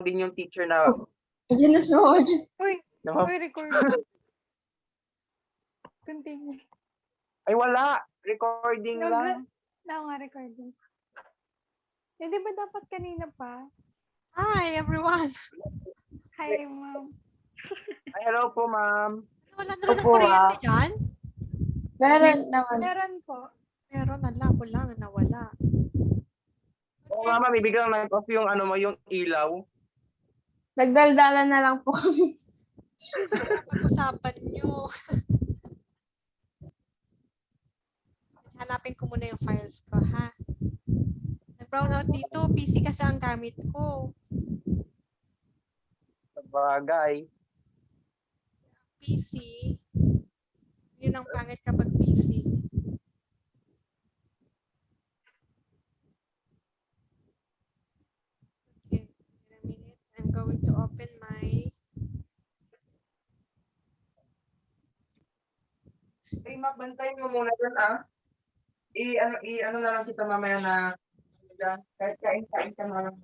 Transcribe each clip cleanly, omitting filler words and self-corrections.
din yung teacher na... Ayan na George. Uy, record. Continue. Ay, wala. Recording lang. Nga, recording. Hindi ba dapat kanina pa? Hi, everyone. Hi, ma'am. Ay, hello po, ma'am. Wala na lang ng kuryente dyan? Meron naman. Meron po. Meron na lang. Ko lang, nawala. Oo nga, ma'am. Ibiglang nag-off yung, yung ilaw. Nagdaldalan na lang po kami. Pag-usapan nyo. Hanapin ko muna yung files ko, ha? Nag-brown out dito. PC kasi ang gamit ko. Sabagay. PC. Yun ang pangit kapag PC. Okay. In a minute. I'm going to open my... Ay, magbantayin mo muna dun, ah. I-ano na lang kita mamaya na kahit kain-kain ka na lang.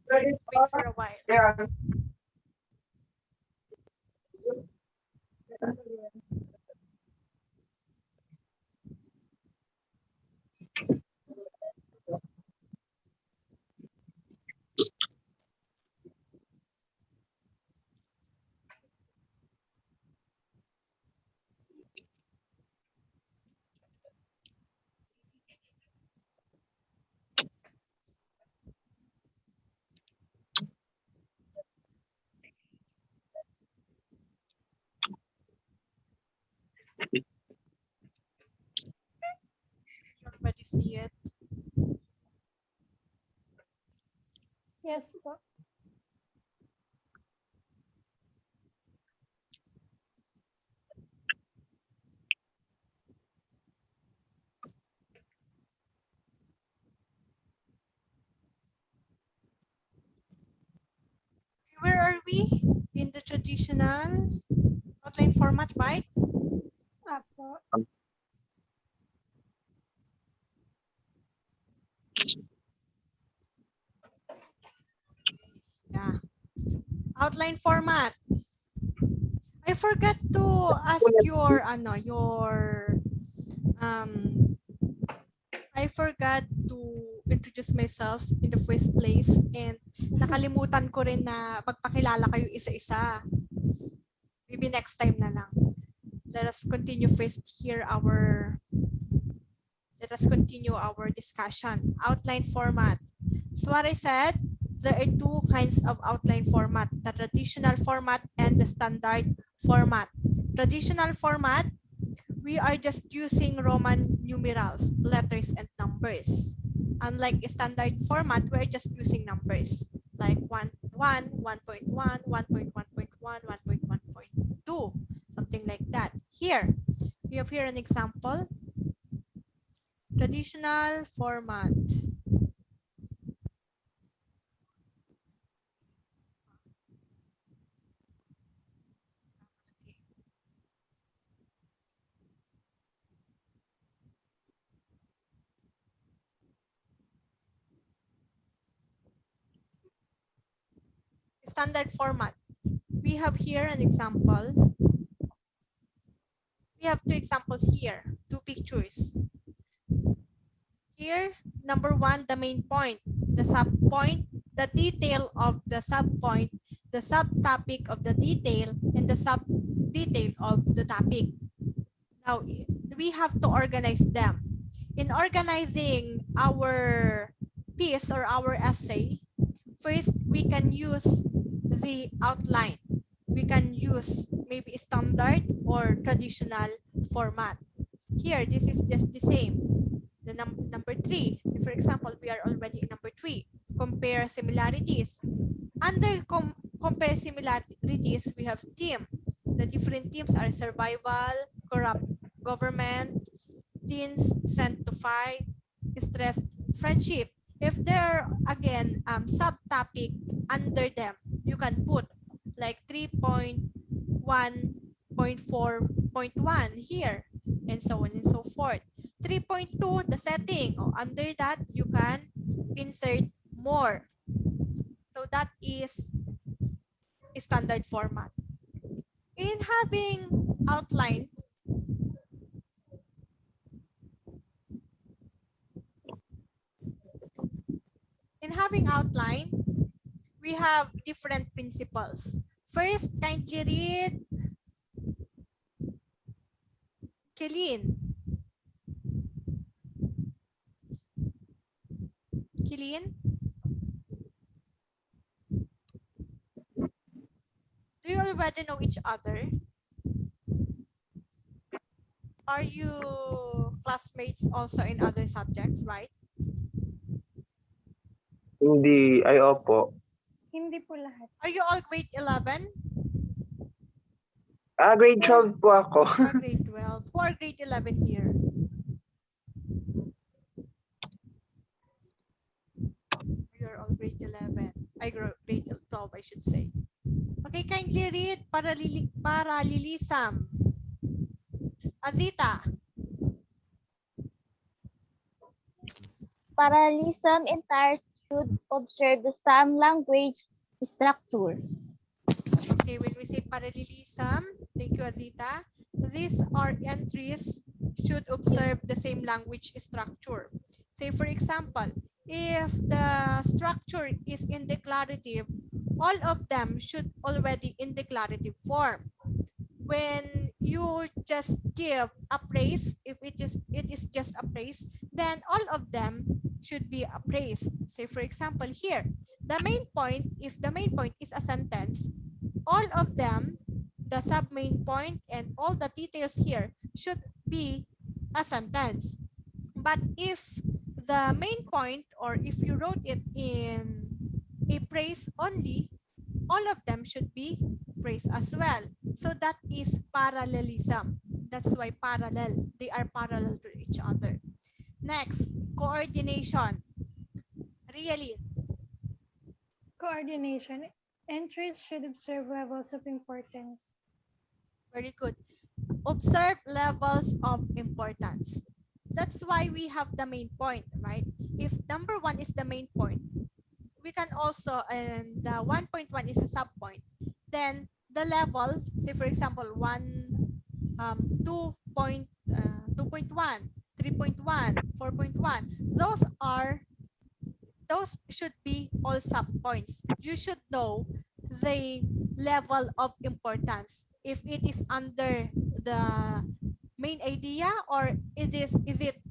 Let's wait for a while. Yeah. Everybody see it? Yes po. Where are we? In the traditional outline format, right? Apo. Yeah. Outline format. I forgot to ask I forgot to introduce myself in the first place and nakalimutan ko rin na magpakilala kayo isa-isa. Maybe next time na lang. Let us continue our discussion. Outline format. So what I said, there are two kinds of outline format, the traditional format and the standard format. Traditional format, we are just using Roman numerals, letters, and numbers. Unlike a standard format, we're just using numbers like 1.1, 1.1, 1.1.1, 1.1.2, something like that. Here, we have here an example. Traditional format. Standard format. We have here an example. We have two examples here, two pictures. Here, number one, the main point, the subpoint, the detail of the subpoint, the subtopic of the detail, and the subdetail of the topic. Now, we have to organize them. In organizing our piece or our essay, first, we can use the outline. We can use maybe standard or traditional format. Here, this is just the same. The number 3, so for example, we are already in number 3. Compare similarities. Under compare similarities, we have theme. The different themes are survival, corrupt government, teens sent to fight, stress, friendship. If there are again subtopic under them, you can put like 3.2 1.4.1 here, and so on and so forth. 3.2, the setting. Under that, you can insert more. So that is standard format. In having outline, we have different principles. First, kindly read Kilin. Kilin? Do you already know each other? Are you classmates also in other subjects, right? Hindi. Ay, opo. Hindi po lahat. Are you all grade 11? Grade 12 po ako. Grade 12. Who are grade 11 here? You're all grade 11. Grade 12, I should say. Okay, kindly read parallelism. Azita. Parallelism entires should observe the same language structure. Okay, when we say parallelism, thank you, Azita. These are entries should observe the same language structure. Say, for example, if the structure is in declarative, all of them should already in declarative form. When you just give a praise, if it is just a praise, then all of them should be appraised. Say, for example, here, the main point, if the main point is a sentence, all of them, the sub-main point and all the details here should be a sentence. But if the main point, or if you wrote it in a praise only, all of them should be praise as well. So that is parallelism. That's why parallel. They are parallel to each other. Next, coordination. Really? Coordination. Entries should observe levels of importance. Very good. Observe levels of importance. That's why we have the main point, right? If number 1 is the main point, we can also, and the 1.1 is a subpoint, then the level, say for example, 2.1, 3.1, 4.1, those should be all subpoints. You should know the level of importance. If it is under the main idea, or is it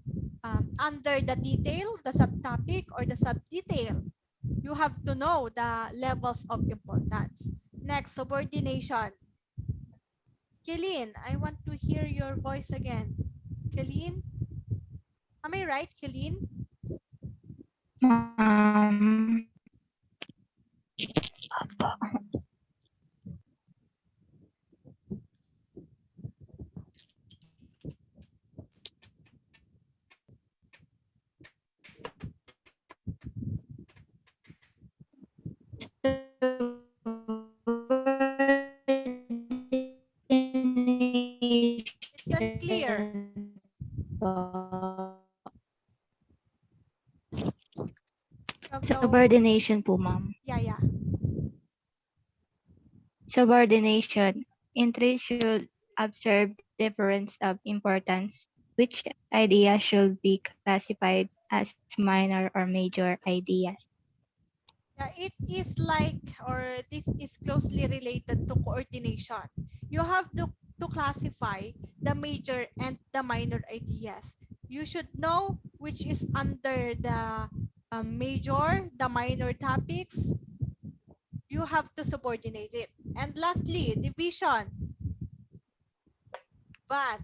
under the detail, the subtopic, or the subdetail. You have to know the levels of importance. Next, subordination. Kilin, I want to hear your voice again. Kilin? Am I right, Kilin? It's unclear. Subordination po, ma'am. Yeah. Subordination. Entries should observe difference of importance. Which idea should be classified as minor or major ideas? Yeah, it is like, or this is closely related to coordination. You have to classify the major and the minor ideas. You should know which is under the major, the minor topics. You have to subordinate it. And lastly, division. But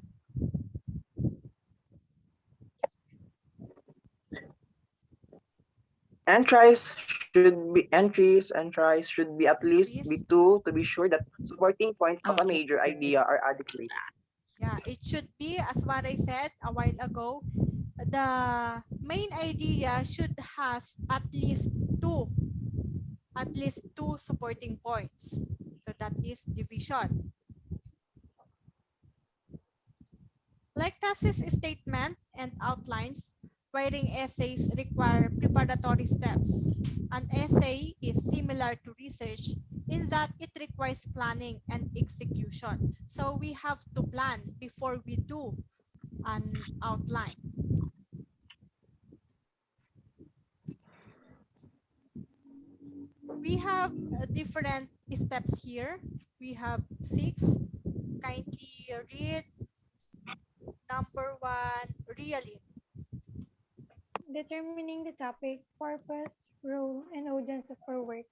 Entries should be at least be 2 to be sure that supporting points of a major idea are adequate. yeah, it should be, as what I said a while ago, the main idea should has at least two supporting points. So that is division. Like thesis statement and outlines, writing essays require preparatory steps. An essay is similar to research in that it requires planning and execution. So we have to plan before we do an outline. We have different steps here. We have 6. Kindly read number 1, really. Determining the topic, purpose, role, and audience of our work.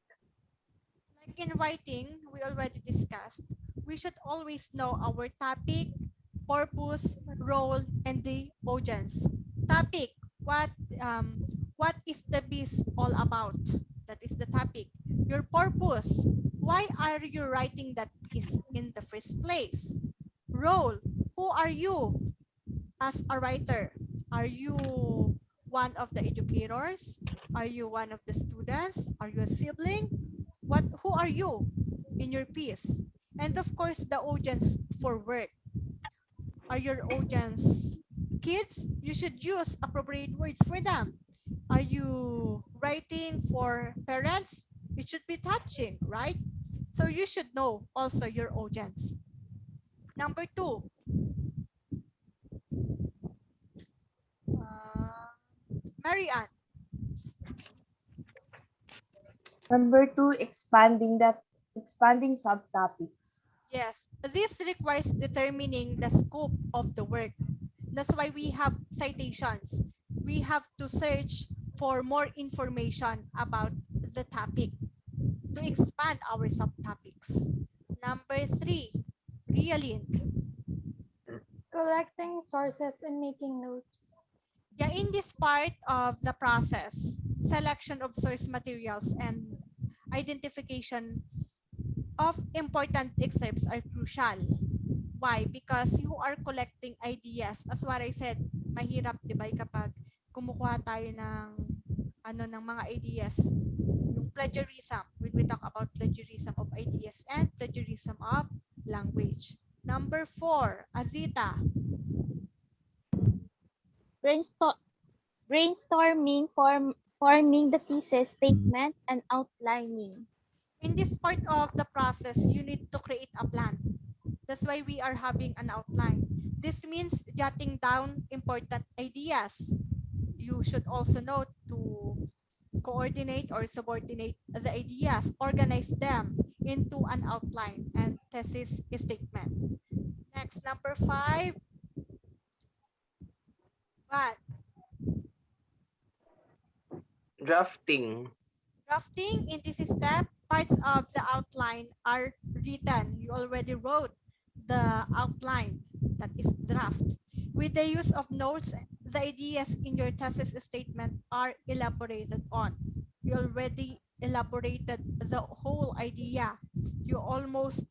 Like in writing, we already discussed, we should always know our topic, purpose, role, and the audience. Topic, what is the piece all about? That is the topic. Your purpose, why are you writing that piece in the first place? Role, who are you as a writer? Are you one of the educators? Are you one of the students? Are you a sibling? Who are you in your piece? And of course, the audience for work. Are your audience kids? You should use appropriate words for them. Are you writing for parents? It should be touching, right? So you should know also your audience. Number 2, Marianne. Number 2, expanding subtopics. Yes, this requires determining the scope of the work. That's why we have citations. We have to search for more information about the topic to expand our subtopics. Number 3, realin. Collecting sources and making notes. Yeah, in this part of the process, selection of source materials and identification of important excerpts are crucial. Why? Because you are collecting ideas. As what I said, mahirap, di ba, kapag kumukuha tayo ng mga ideas. Yung plagiarism, when we talk about plagiarism of ideas and plagiarism of language. Number 4, Azita. Brainstorming, forming the thesis statement, and outlining. In this part of the process, you need to create a plan. That's why we are having an outline. This means jotting down important ideas. You should also know to coordinate or subordinate the ideas, organize them into an outline and thesis statement. Next, number 5. What? Drafting. Drafting, in this step, parts of the outline are written. You already wrote the outline, that is draft. With the use of notes, the ideas in your thesis statement are elaborated on. You already elaborated the whole idea. You almost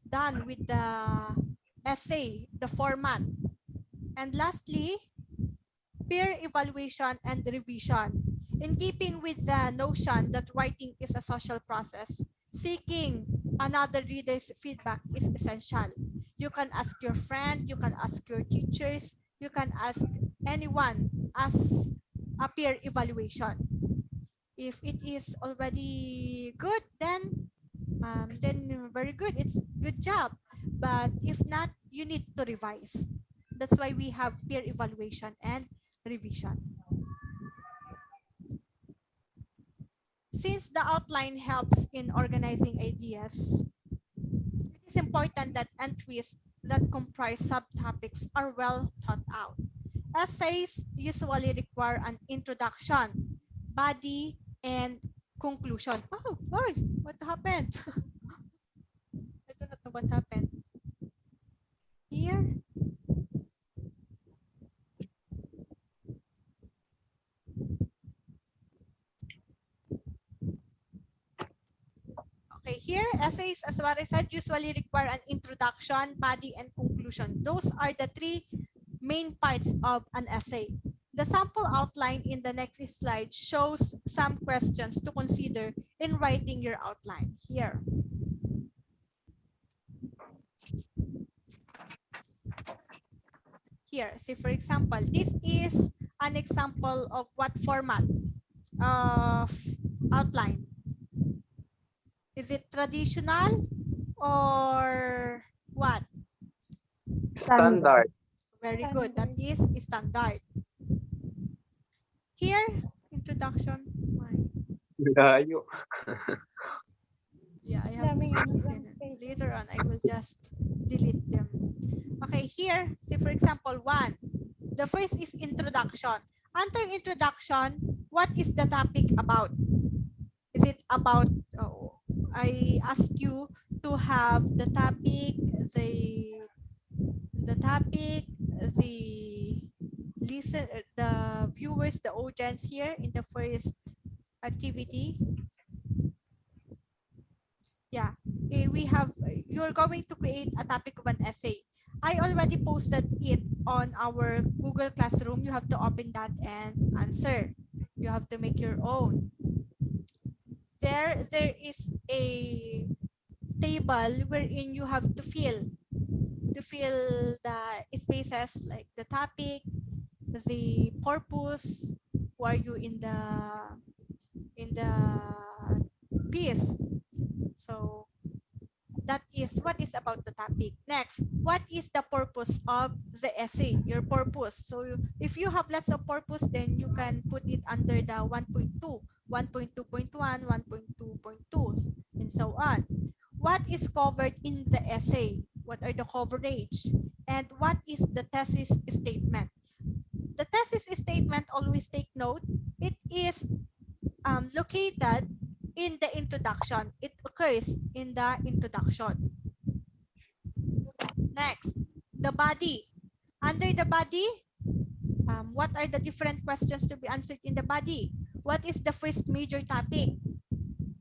done with the essay, the format. And lastly, peer evaluation and revision. In keeping with the notion that writing is a social process, seeking another reader's feedback is essential. You can ask your friend, you can ask your teachers, you can ask anyone as a peer evaluation. If it is already good, then very good. It's good job. But if not, you need to revise. That's why we have peer evaluation and revision. Since the outline helps in organizing ideas, it is important that entries that comprise subtopics are well thought out. Essays usually require an introduction, body, and conclusion. Oh, what happened? I don't know what happened. Here. Okay, here, essays, as what I said, usually require an introduction, body, and conclusion. Those are the 3 main parts of an essay. The sample outline in the next slide shows some questions to consider in writing your outline. Here. here. See, for example, this is an example of what format of outline. Is it traditional or what? Standard. Very good. That is standard. Here, introduction. Layo. Yeah, I have Daming ano, then daming page. later on I will just delete them. Okay, here, say for example, 1. The first is introduction. Under introduction, what is the topic about? Is it about, I ask you to have the topic, the topic, the the viewers, the audience here in the first activity. Yeah, we have, you're going to create a topic of an essay. I already posted it on our Google Classroom. You have to open that and answer. You have to make your own. There is a table wherein you have to fill the spaces like the topic, the purpose, who are you in the piece. So that is what is about the topic. Next, what is the purpose of the essay? Your purpose. So if you have lots of purpose, then you can put it under the 1.2, 1.2.1, 1.2.2, and so on. What is covered in the essay? What are the coverage? And what is the thesis statement? The thesis statement, always take note, it is located in the introduction. It occurs in the introduction. Next, the body. Under the body, what are the different questions to be answered in the body? What is the first major topic?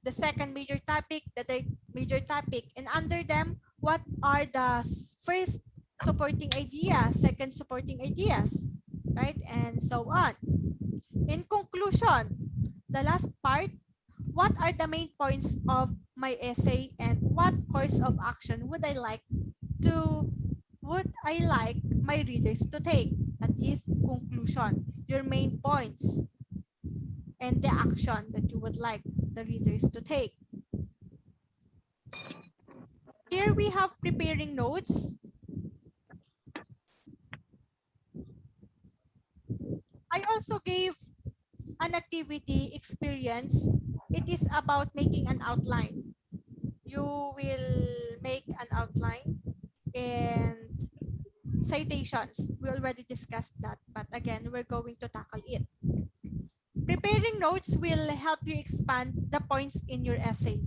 The second major topic, the third major topic, and under them, what are the first supporting ideas, second supporting ideas, right? And so on. In conclusion, the last part, what are the main points of my essay and what course of action would I like my readers to take? That is conclusion, your main points and the action that you would like the readers to take. Here we have preparing notes. I also gave an activity experience. It is about making an outline. You will make an outline and citations. We already discussed that, but again, we're going to tackle it. Preparing notes will help you expand the points in your essay.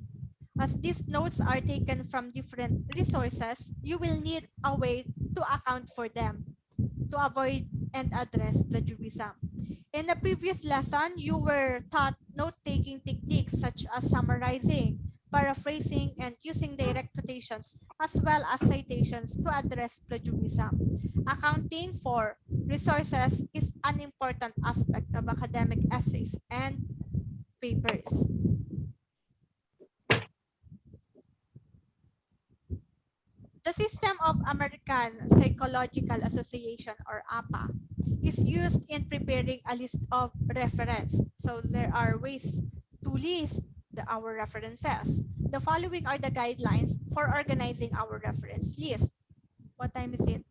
As these notes are taken from different resources, you will need a way to account for them to avoid and address plagiarism. In the previous lesson, you were taught note-taking techniques such as summarizing, paraphrasing, and using direct quotations, as well as citations to address plagiarism. Accounting for resources is an important aspect of academic essays and papers. The System of American Psychological Association, or APA, is used in preparing a list of reference. So there are ways to list our references. The following are the guidelines for organizing our reference list. What time is it?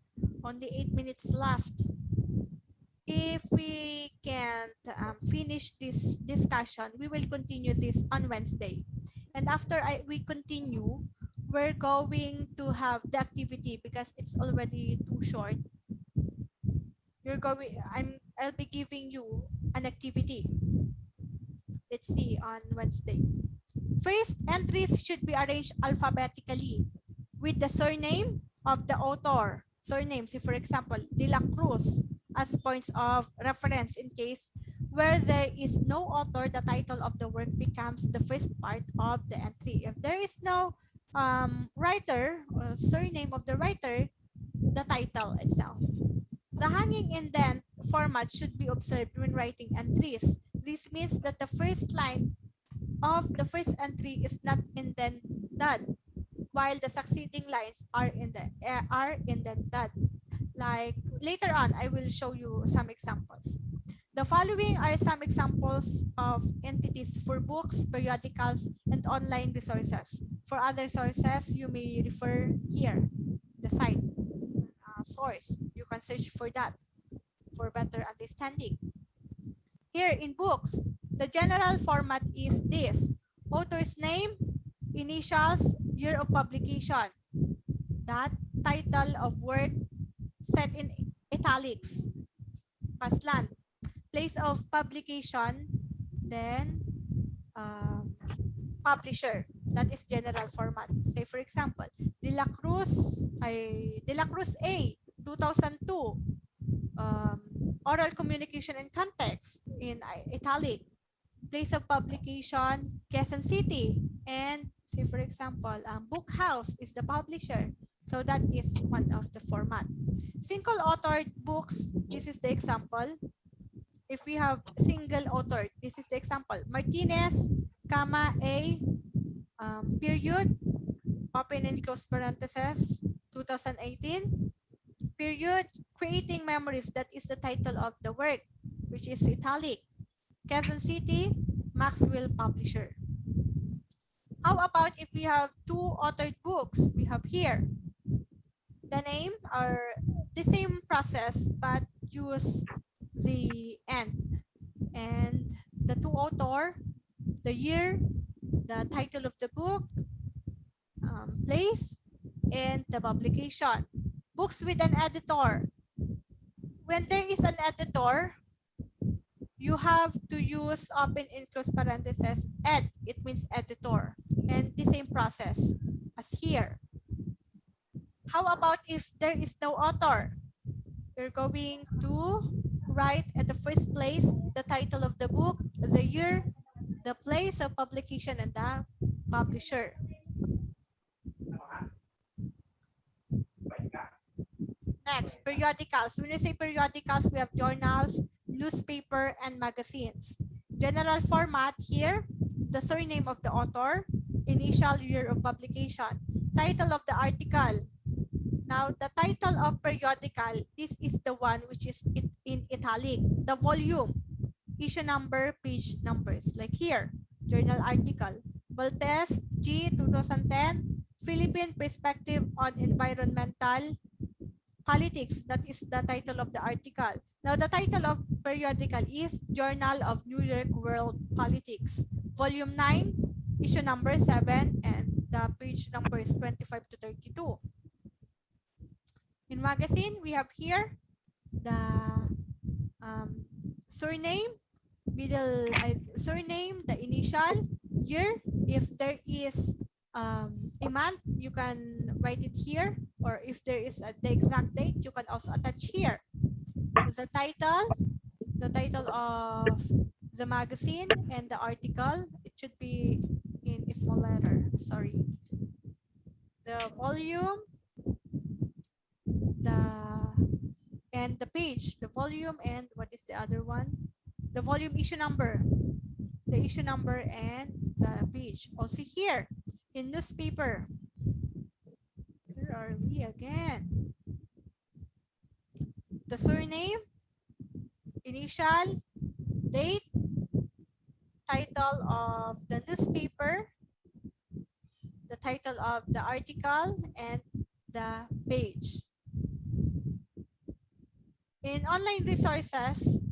Only 8 minutes left. If we can't finish this discussion, we will continue this on Wednesday. And after we continue, we're going to have the activity because it's already too short. I'll be giving you an activity. Let's see on Wednesday. First, entries should be arranged alphabetically with the surname of the author. Surname, say for example, De La Cruz, as points of reference in case where there is no author, the title of the work becomes the first part of the entry. If there is no writer or surname of the writer, the title itself. The hanging indent format should be observed when writing entries. This means that the first line of the first entry is not indented, while the succeeding lines are indented. Like later on, I will show you some examples. The following are some examples of entities for books, periodicals, and online resources. For other sources, you may refer here, the site source. You can search for that for better understanding. Here in books, the general format is this: author's name, initials, year of publication, that title of work set in italics, paslan, place of publication, then publisher. That is general format. Say for example, De La Cruz A, 2002, oral communication and context in italic, place of publication, Quezon City, and say for example, Book House is the publisher. So that is one of the format. Single authored books, this is the example. If we have single authored, this is the example. Martinez, comma, A, period, open and close parentheses, 2018, period, creating memories, that is the title of the work, which is italic. Quezon City, Maxwell Publisher. How about if we have two authored books? We have here the name are the same process, but use the end. And the two author, the year, the title of the book, place, and the publication. Books with an editor. When there is an editor, you have to use open and close parentheses, ed, it means editor, and the same process as here. How about if there is no author? You're going to write at the first place the title of the book, the year, the place of publication, and the publisher. Next, periodicals. When we say periodicals, we have journals, newspaper, and magazines. General format here, the surname of the author, initial, year of publication, title of the article. Now, the title of periodical, this is the one which is in italic, the volume, issue number, page numbers, like here, journal article, Valtes, G, 2010, Philippine Perspective on Environmental Politics, that is the title of the article. Now, the title of periodical is Journal of New York World Politics, volume 9, issue number 7, and the page number is 25 to 32. In magazine, we have here the surname, surname, the initial, year. If there is a month, you can write it here, or if there is the exact date, you can also attach here. The title of the magazine and the article, it should be in a small letter, sorry. The volume, and the page, the volume, and what is the other one? The volume, issue number, the issue number, and the page. Also here in newspaper, where are we again? The surname, initial, date, title of the newspaper, the title of the article, and the page. In online resources,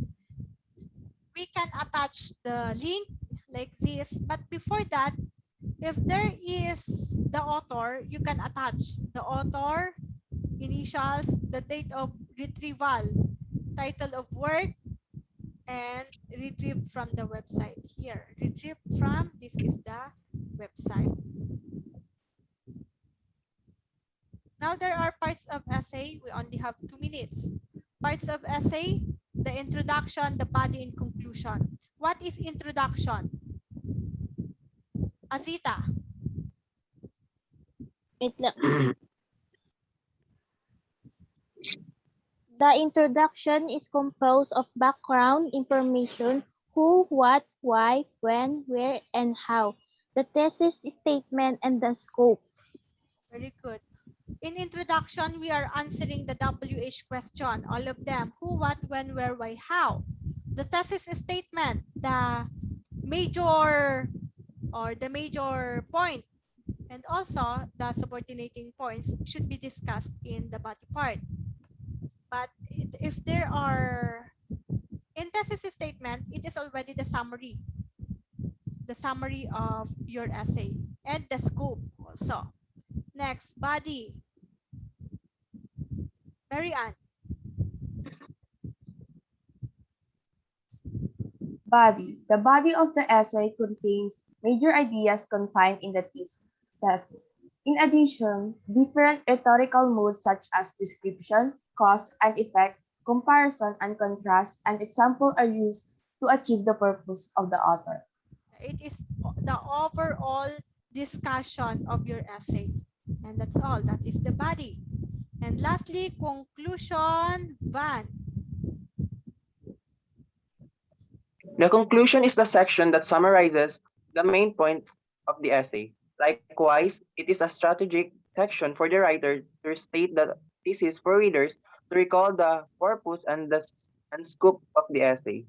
we can attach the link like this, but before that, if there is the author, you can attach the author, initials, the date of retrieval, title of work, and retrieved from the website here. Retrieved from, this is the website. Now there are parts of essay. We only have 2 minutes. Parts of essay, the introduction, the body, and conclusion. What is introduction? Azita. Wait lang. The introduction is composed of background information: who, what, why, when, where, and how, the thesis statement, and the scope. Very good. In introduction, we are answering the WH question, all of them: who, what, when, where, why, how. The thesis statement, the major point, and also the subordinating points should be discussed in the body part. But if there are in thesis statement, it is already the summary of your essay and the scope also. Next, body. Mary Ann. Body. The body of the essay contains major ideas confined in the thesis. In addition, different rhetorical modes such as description, cause and effect, comparison and contrast, and example are used to achieve the purpose of the author. It is the overall discussion of your essay. And that's all. That is the body. And lastly, conclusion, Van. The conclusion is the section that summarizes the main point of the essay. Likewise, it is a strategic section for the writer to state the thesis for readers to recall the purpose and scope of the essay.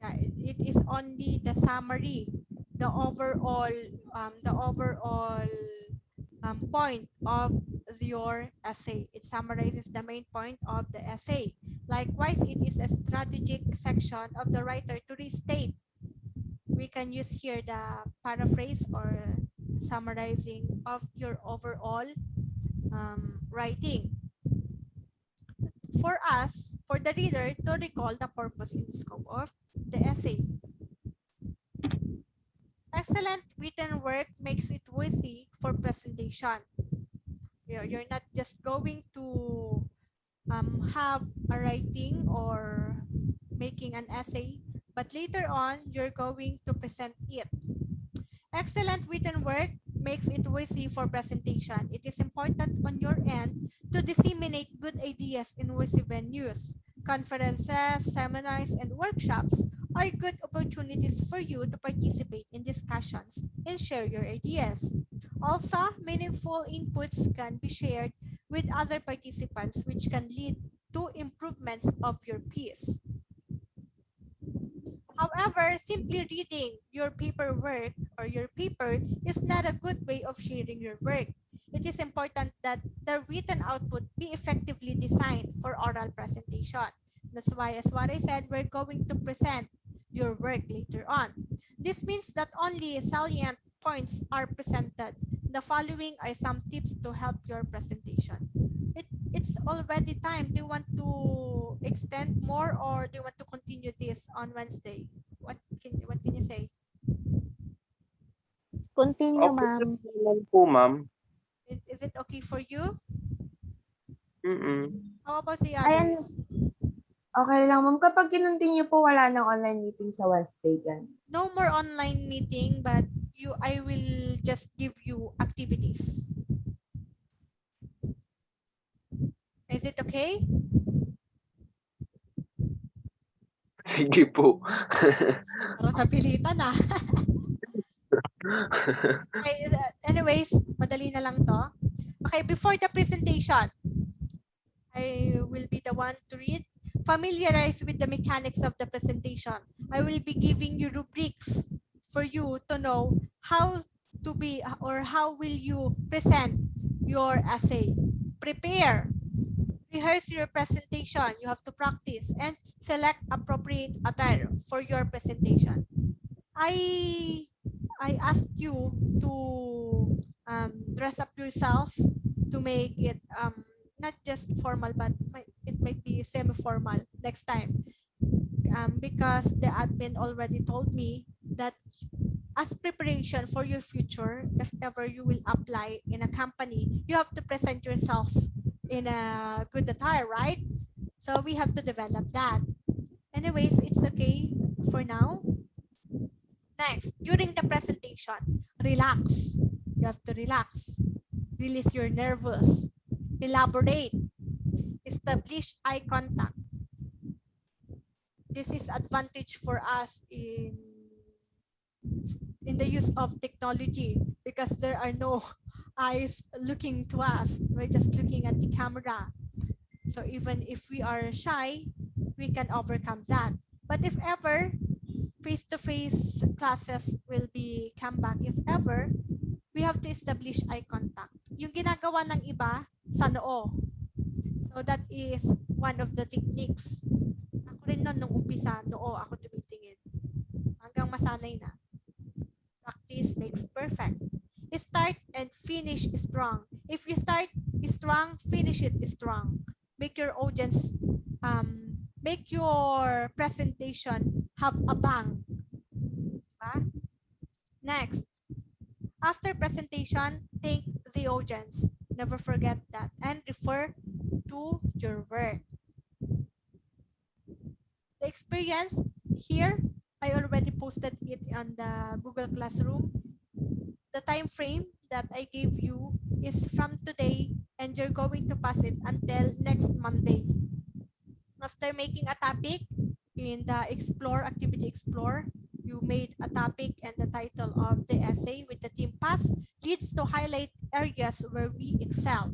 Yeah, it is only the summary, the overall point of your essay. It summarizes the main point of the essay. Likewise, it is a strategic section of the writer to restate. We can use here the paraphrase or summarizing of your overall writing. For us, for the reader to recall the purpose and scope of the essay. Excellent written work makes it worthy for presentation. You're not just going to have a writing or making an essay, but later on, you're going to present it. Excellent written work makes it worthy for presentation. It is important on your end to disseminate good ideas in worthy venues. Conferences, seminars, and workshops are good opportunities for you to participate in discussions and share your ideas. Also, meaningful inputs can be shared with other participants, which can lead to improvements of your piece. However, simply reading your paperwork or your paper is not a good way of sharing your work. It is important that the written output be effectively designed for oral presentation. That's why, as what I said, we're going to present your work later on. This means that only salient points are presented. The following are some tips to help your presentation. It's already time. Do you want to extend more or do you want to continue this on Wednesday? What can you say? Continue, Okay ma'am. lang po, ma'am. Is it okay for you? Mm-mm. How about the Ayan, others? okay lang ma'am. Kapag kinontinue po, wala nang online meeting sa Wednesday yan. No more online meeting, but I will just give you activities. Is it okay? Sige po. Parang napilitan ah. Okay, anyways, madali na lang to. Okay, before the presentation, I will be the one to read. Familiarize with the mechanics of the presentation. I will be giving you rubrics for you to know how to be or how will you present your essay. Prepare. Rehearse your presentation. You have to practice and select appropriate attire for your presentation. I asked you to dress up yourself to make it not just formal, but it might be semi-formal next time. Because the admin already told me that as preparation for your future, if ever you will apply in a company, you have to present yourself in a good attire, right? So we have to develop that. Anyways, it's okay for now. Next, during the presentation, relax. You have to relax. Release your nervous. Elaborate. Establish eye contact. This is advantage for us in the use of technology because there are no eyes looking to us. We're just looking at the camera. So even if we are shy, we can overcome that. But if ever face-to-face classes will be come back, if ever, we have to establish eye contact. Yung ginagawa ng iba sa noo. So that is one of the techniques. Ako rin nun, nung umpisa, noo ako tumitingin. Hanggang masanay na. Practice makes perfect. Start and finish strong. If you start strong, finish it strong. Make your audience, make your presentation have a bang. Diba? Next, after presentation, thank the audience. Never forget that and refer to your work. The experience here, I already posted it on the Google Classroom. The time frame that I gave you is from today and you're going to pass it until next Monday. After making a topic in the Explore, Activity Explore, you made a topic and the title of the essay with the theme past leads to highlight areas where we excel.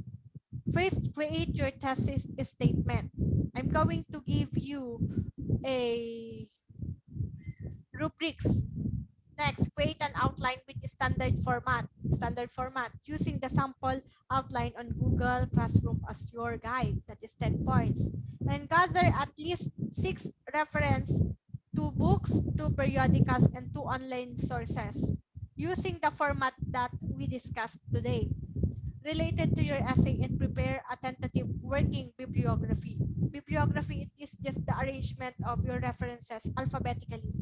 First, create your thesis statement. I'm going to give you a rubrics. Next, create an outline with standard format. Standard format using the sample outline on Google Classroom as your guide. That is 10 points. And gather at least 6 reference, 2 books, 2 periodicals, and 2 online sources using the format that we discussed today. Related to your essay and prepare a tentative working bibliography. Bibliography is just the arrangement of your references alphabetically.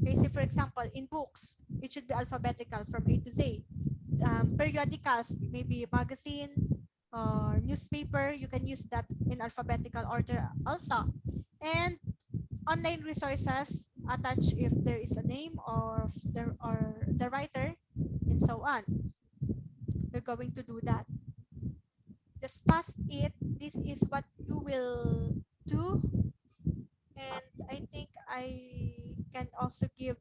Okay, so for example, in books, it should be alphabetical from A to Z. Periodicals, maybe a magazine or newspaper, you can use that in alphabetical order also. And online resources, attach if there is a name or the writer, and so on. You're going to do that. Just pass it. This is what you will do. And I think I can also give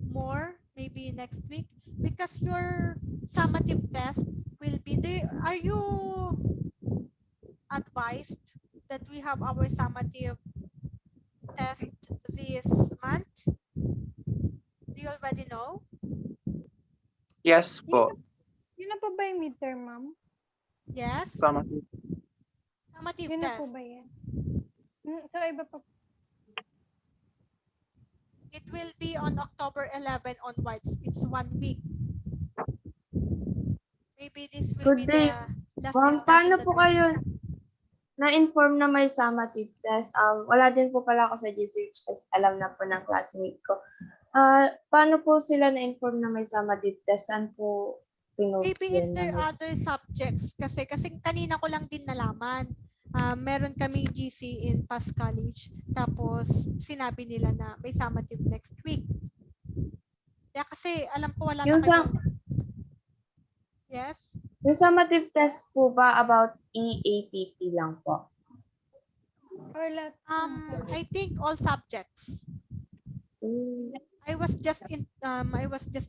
more maybe next week because your summative test will be there. Are you advised that we have our summative test this month? Do you already know? Yes po. Yun na po ba yung midterm, ma'am? Yes? Summative. Summative Yun na po test. ba yan? So, iba pa. It will be on October 11 onwards. It's 1 week. Maybe this will Good be day. the last Ma'am, discussion. paano that po we kayo have. na-inform na may summative test? Wala din po pala ako sa GCHS. Alam na po ng classmate ko. Paano po sila na-inform na may summative test? Saan po pinost Maybe yun? in their other subjects. Kasi kanina ko lang din nalaman. Meron kaming GC in Pass College. Tapos sinabi nila na may summative next week. Kaya kasi alam ko wala Yung na kayo. Yes? Yung summative test po ba about EAPP lang po? Or lahat? I think all subjects. I was just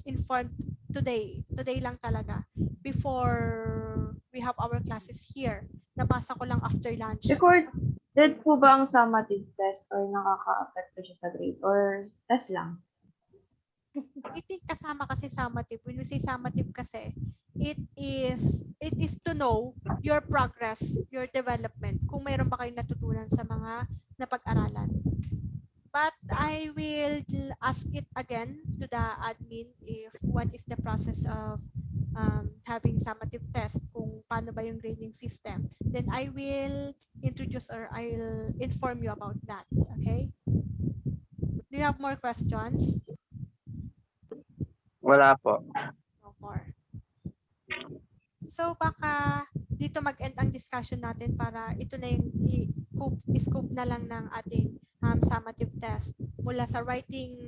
informed today lang talaga before we have our classes here. Nabasa ko lang after lunch. Recorded po ba ang summative test or nakaka-apekto siya sa grade or test lang? I think kasama kasi summative. When we say summative kasi, it is to know your progress, your development, kung mayroon ba kayong natutunan sa mga napag-aralan. But I will ask it again to the admin if what is the process of having summative test, kung paano ba yung grading system. Then I will introduce or I'll inform you about that. Okay? Do you have more questions? Wala po. No more. So baka dito mag-end ang discussion natin para ito na yung scope na lang ng ating summative test mula sa writing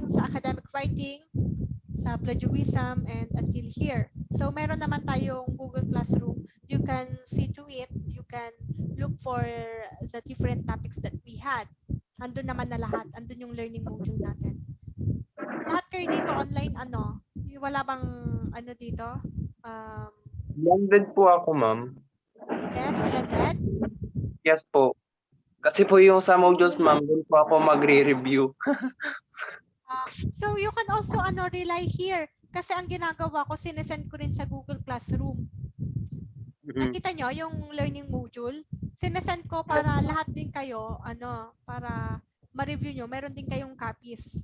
sa academic writing, sa plagiarism, and until here. So meron naman tayong Google Classroom. You can see to it. You can look for the different topics that we had. Andun naman na lahat. Andun yung learning module natin. lahat kayo dito online, ano? Wala bang ano dito? Blended po ako, ma'am. Yes, blended? Yes po. Kasi po yung sa modules, ma'am, doon po ako magre-review. So you can also rely here. Kasi ang ginagawa ko, sinesend ko rin sa Google Classroom. Nakita nyo yung learning module? Sinesend ko para lahat din kayo, para ma-review nyo. Meron din kayong copies.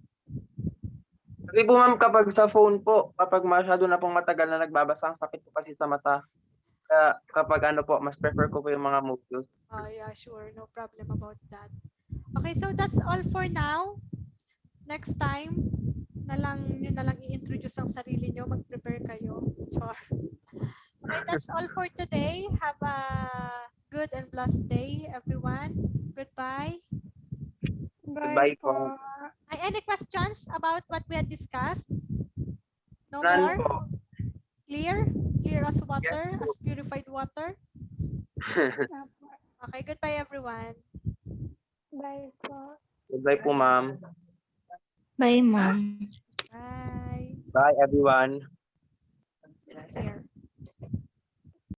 Kasi po, ma'am, kapag sa phone po, kapag masyado na pong matagal na nagbabasa, ang sakit po kasi sa mata. Kaya kapag mas prefer ko po yung mga modules. Yeah, sure. No problem about that. Okay, so that's all for now. Next time, nyo na lang i-introduce ang sarili nyo. Mag-prepare kayo. Sure. Okay, that's all for today. Have a good and blessed day, everyone. Goodbye. Goodbye po. Any questions about what we had discussed? No None more? po. Clear? Clear as water? Yes, As purified water? Okay, goodbye everyone. Bye po. Goodbye po, ma'am. Bye, ma'am. Bye. Bye, everyone. Take care.